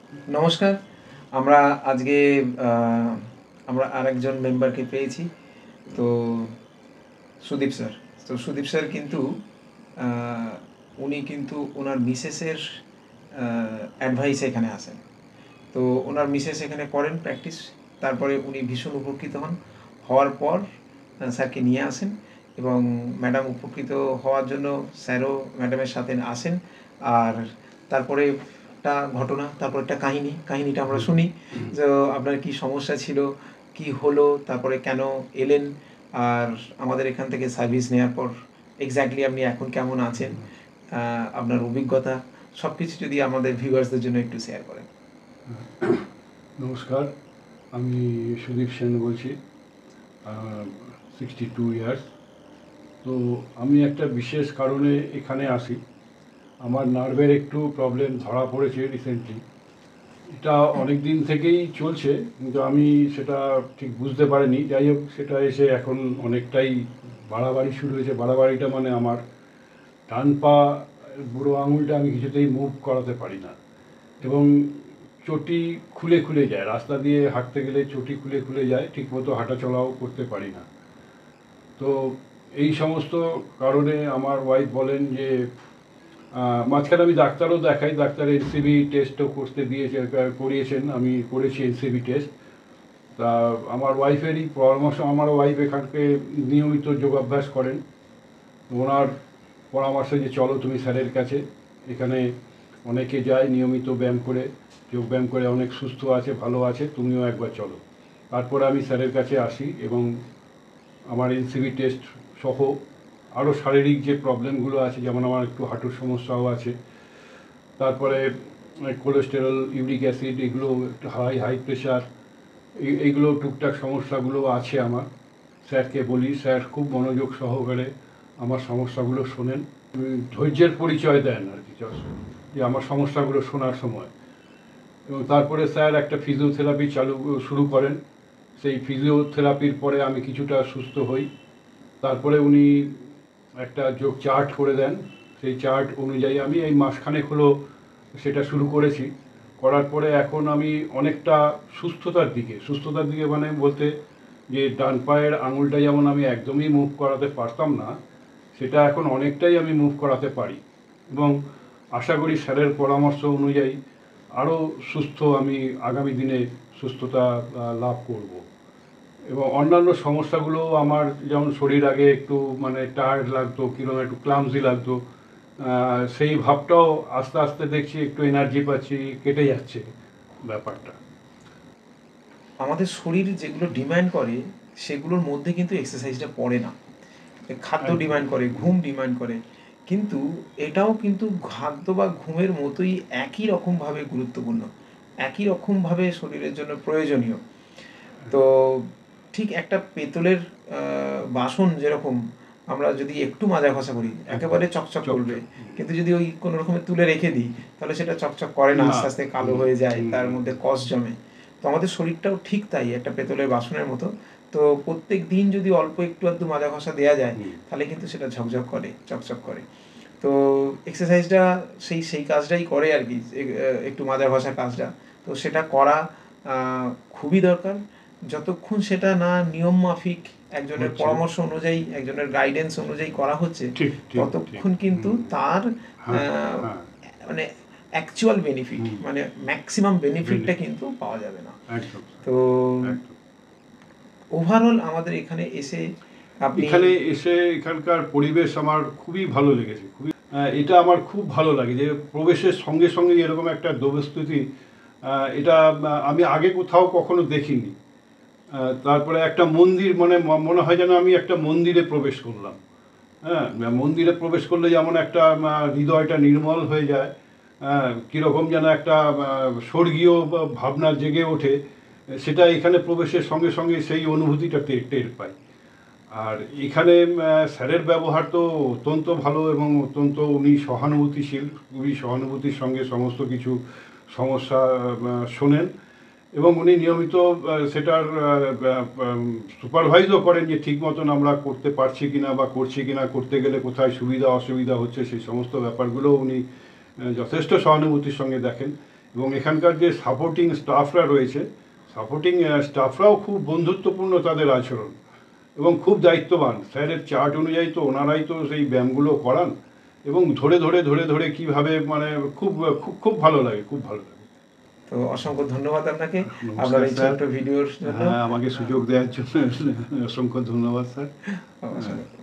নমস্কার। আমরা আজকে আমরা আরেকজন মেম্বারকে পেয়েছি। তো সুদীপ স্যার। তো সুদীপ স্যার কিন্তু উনি কিন্তু ওনার মিসেসের অ্যাডভাইসে এখানে আসেন। তো ওনার মিসেস এখানে করেন প্র্যাকটিস। তারপরে উনি ভীষণ উপকৃত হন। হওয়ার পর স্যারকে নিয়ে আসেন এবং ম্যাডাম উপকৃত হওয়ার জন্য স্যারও ম্যাডামের সাথে আসেন। আর তারপরে একটা ঘটনা, তারপর একটা কাহিনীটা আমরা শুনি যে আপনার কি সমস্যা ছিল, কি হলো, তারপরে কেন এলেন, আর আমাদের এখান থেকে সার্ভিস নেওয়ার পর এক্স্যাক্টলি আপনি এখন কেমন আছেন, আপনার অভিজ্ঞতা সব কিছু যদি আমাদের ভিউয়ার্সদের জন্য একটু শেয়ার করেন। নমস্কার, আমি সুদীপ সেন বলছি, 62 ইয়ার্স। তো আমি একটা বিশেষ কারণে এখানে আসি। আমার নার্ভের একটু প্রবলেম ধরা পড়েছে রিসেন্টলি। এটা অনেক দিন থেকেই চলছে, কিন্তু আমি সেটা ঠিক বুঝতে পারিনি। যাই হোক, সেটা এসে এখন অনেকটাই বাড়াবাড়ি শুরু হয়েছে। বাড়াবাড়িটা মানে আমার ডান পা বুড়ো আঙুলটা আমি কিছুতেই মুভ করাতে পারি না, এবং চটি খুলে খুলে যায়। রাস্তা দিয়ে হাঁটতে গেলে চটি খুলে খুলে যায়, ঠিকমতো হাঁটাচলাও করতে পারি না। তো এই সমস্ত কারণে আমার ওয়াইফ বলেন যে মাঝখানে আমি ডাক্তারও দেখাই, ডাক্তার এনসিবি টেস্টও করতে দিয়েছে, করিয়েছেন, আমি করেছি এনসিবি টেস্ট। তা আমার ওয়াইফেরই পরামর্শ, আমার ওয়াইফ এখানকে নিয়মিত যোগাভ্যাস করেন। ওনার পরামর্শ যে চলো তুমি স্যারের কাছে, এখানে অনেকে যায় নিয়মিত ব্যায়াম করে, যোগব্যায়াম করে অনেক সুস্থ আছে, ভালো আছে, তুমিও একবার চলো। তারপরে আমি স্যারের কাছে আসি এবং আমার এনসিবি টেস্ট সহ আরও শারীরিক যে প্রবলেমগুলো আছে, যেমন আমার একটু হাঁটুর সমস্যাও আছে, তারপরে কোলেস্টেরল, ইউরিক অ্যাসিড, এগুলো একটু হাই প্রেশার, এইগুলো টুকটাক সমস্যাগুলো আছে আমার। স্যারকে বলি, স্যার খুব মনোযোগ সহকারে আমার সমস্যাগুলো শোনেন, ধৈর্যের পরিচয় দেন আর কি, যে আমার সমস্যাগুলো শোনার সময়। এবং তারপরে স্যার একটা ফিজিওথেরাপি শুরু করেন। সেই ফিজিওথেরাপির পরে আমি কিছুটা সুস্থ হই। তারপরে উনি একটা যোগ চার্ট করে দেন। সেই চার্ট অনুযায়ী আমি এই মাসখানেক হলো সেটা শুরু করেছি। করার পরে এখন আমি অনেকটা সুস্থতার দিকে মানে বলতে, যে ডান পায়ের আঙুলটা যেমন আমি একদমই মুভ করাতে পারতাম না, সেটা এখন অনেকটাই আমি মুভ করাতে পারি। এবং আশা করি স্যারের পরামর্শ অনুযায়ী আরও সুস্থ আমি আগামী দিনে সুস্থতা লাভ করব। এবং অন্যান্য সমস্যাগুলো আমার, যেমন শরীর আগে একটু মানে টায়ার্ড লাগতো, কীরকম একটু ক্লামজি লাগতো, সেই ভাবটাও আস্তে আস্তে দেখছি একটু এনার্জি পাচ্ছি, কেটে যাচ্ছে ব্যাপারটা। আমাদের শরীর যেগুলো ডিমান্ড করে সেগুলোর মধ্যে কিন্তু এক্সারসাইজটা পড়ে না। খাদ্য একদম। ডিমান্ড করে, ঘুম ডিমান্ড করে, কিন্তু এটাও কিন্তু খাদ্য বা ঘুমের মতোই একই রকমভাবে গুরুত্বপূর্ণ, একই রকমভাবে শরীরের জন্য প্রয়োজনীয়। তো ঠিক একটা পেতলের বাসন যেরকম আমরা যদি একটু মাজা ঘষা করি একেবারে চকচক করবে, কিন্তু যদি ওই কোনো রকমের তুলে রেখে দিই তাহলে সেটা চকচক করে না, না। আস্তে আস্তে কালো হয়ে যায়, তার মধ্যে কষ জমে। তো আমাদের শরীরটাও ঠিক তাই, একটা পেতলের বাসনের মতো। তো প্রত্যেক দিন যদি অল্প একটু আধটু মাজা ঘষা দেওয়া যায় তাহলে কিন্তু সেটা ঝকঝক করে, চকচক করে। তো এক্সারসাইজটা সেই সেই কাজটাই করে আর কি, একটু মাজা ঘষা কাজটা। তো সেটা করা খুবই দরকার। যতক্ষণ সেটা না নিয়ম মাফিক একজনের পরামর্শ অনুযায়ী, একজনের গাইডেন্স অনুযায়ী করা হচ্ছে, ঠিক ঠিক ঠিক। ততক্ষণ কিন্তু তার হ্যাঁ হ্যাঁ। মানে অ্যাকচুয়াল বেনিফিট, মানে ম্যাক্সিমাম বেনিফিটটা কিন্তু পাওয়া যাবে না। একদম তো একদম। ওভারঅল আমাদের এখানে এসে আপনি এখানে এসে এখানকার পরিবেশ আমার খুবই ভালো লেগেছে, খুবই এটা আমার খুব ভালো লাগে যে প্রবেশের সঙ্গে সঙ্গে এরকম একটা দেবস্তুতি, এটা আমি আগে কোথাও কখনো দেখিনি। তারপরে একটা মন্দির, মানে মনে হয় যেন আমি একটা মন্দিরে প্রবেশ করলাম। হ্যাঁ, মন্দিরে প্রবেশ করলে যেমন একটা হৃদয়টা নির্মল হয়ে যায়, কীরকম যেন একটা স্বর্গীয় ভাবনা জেগে ওঠে, সেটা এখানে প্রবেশের সঙ্গে সঙ্গে সেই অনুভূতিটা টের পাই। আর এখানে স্যারের ব্যবহার তো অত্যন্ত ভালো, এবং অত্যন্ত উনি সহানুভূতিশীল, খুবই সহানুভূতির সঙ্গে সমস্ত কিছু সমস্যা শোনেন, এবং উনি নিয়মিত সেটার সুপারভাইজও করেন যে ঠিক মতন আমরা করতে পারছি কিনা বা করছি কিনা, করতে গেলে কোথায় সুবিধা অসুবিধা হচ্ছে, সেই সমস্ত ব্যাপারগুলো উনি যথেষ্ট সহানুভূতির সঙ্গে দেখেন। এবং এখানকার যে সাপোর্টিং স্টাফরা রয়েছে, সাপোর্টিং স্টাফরাও খুব বন্ধুত্বপূর্ণ তাদের আচরণ এবং খুব দায়িত্ববান। স্যারের চার্ট অনুযায়ী তো ওনারাই তো সেই ব্যায়ামগুলো করান এবং ধরে ধরে ধরে ধরে কীভাবে মানে খুব খুব খুব ভালো লাগে, খুব ভালো লাগে। তো অসংখ্য ধন্যবাদ আপনাকে নমস্কার আপনার এই স্যার। ছোট্ট ভিডিওর জন্য। হ্যাঁ, আমাকে সুযোগ দেওয়ার জন্য অসংখ্য ধন্যবাদ স্যার। অসংখ্য